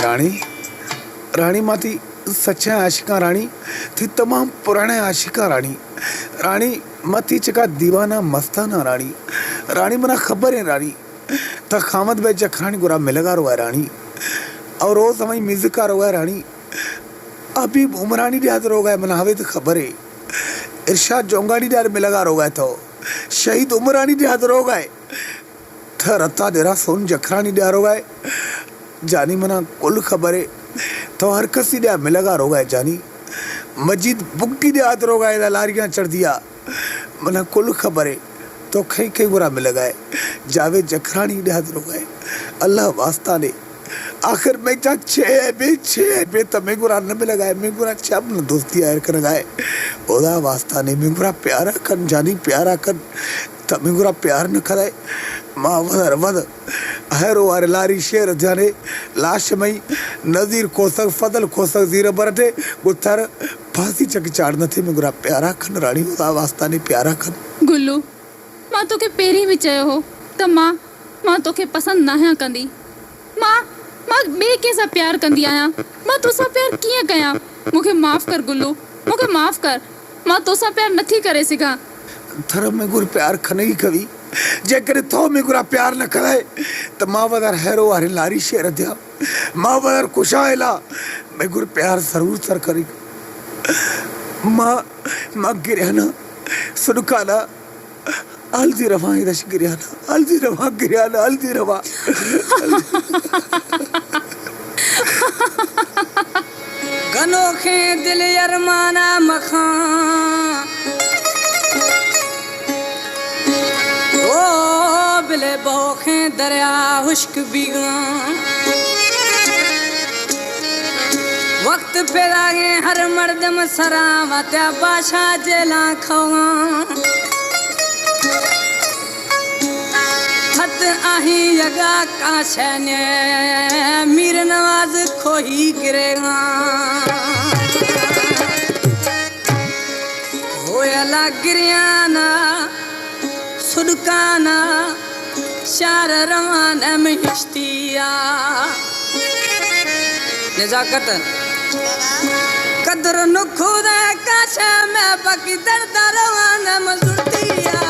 राणी राणी माती सच्चा आशिका राणी थी तमाम पुराने आशिका राणी राणी मती चका दीवाना मस्ताना राणी राणी मना खबर है रानी त खामद बे जखरानी गुरा मिलगा रो है रानी और रोज समय म्यूजिक का रो है रानी अभी उमरानी याद रो गए मना हवे तो खबर है इरशाद जोंगाड़ी यार मिलगा रो गए तो शहीद उमरानी याद रो गए थ रत्ता डेरा सोन जखरानी यार रो गए जानी मना कुल खबर है तो हर कसी दे मिलगा रो गए जानी मस्जिद बुक्की दे हाथ रो गए लारियां चढ़ दिया मना कुल खबर है तो कई कई बुरा मिल गए जावे जखरानी दे हाथ रो गए अल्लाह वास्ता ने आखिर में चा छे बे तमे गुरा न मिल गए मैं गुरा चब न दोस्ती आयर कर गए ओदा वास्ता ने मैं गुरा प्यारा कर जानी प्यारा कर तमे गुरा प्यार न करे मां वदर वद हैरो वारे लारी शेर जाने लाश मई नजीर कोसक फदल कोसक जीर बरटे गुत्थर फांसी चक चाड़ न थे मैं गुरा प्यारा खन रानी ओदा वास्ता ने प्यारा खन गुल्लू मां तोखे पहिरीं बि चयो हो त मां तोखे पसंदि न आहियां कंदी मां ॿिए कंहिंसां प्यार कंदी आहियां मां तोसां प्यार कीअं कयां मूंखे माफ़ कर गुल्लू मूंखे माफ़ कर मां तोसां प्यार नथी करे सघां थर में गुर प्यार खने ही कवी जेकर तो में गुरा प्यार न करे त मां वदर हैरो वारे लारी शेर दिया मां वदर कुशायला मैं गुर प्यार जरूर सर करी मां गिरयाना सुनकाना हल्दी रवा इधर गिरयाना हल्दी रवा गनोखे दिल अरमाना मखा ओ बिले बोखे दरिया हुश्क बिगा वक्त पे लागे हर मर्दम सरा वत्या बाशा जेला खवा हद आही यगा काशने मीर नवाज खोही गिरेगा होयला गिरियाना सुडकाना शार रवाना महिश्तिया नजाकत कदर नु खुदा काशा में बकी दर्द रवाना मजुतिया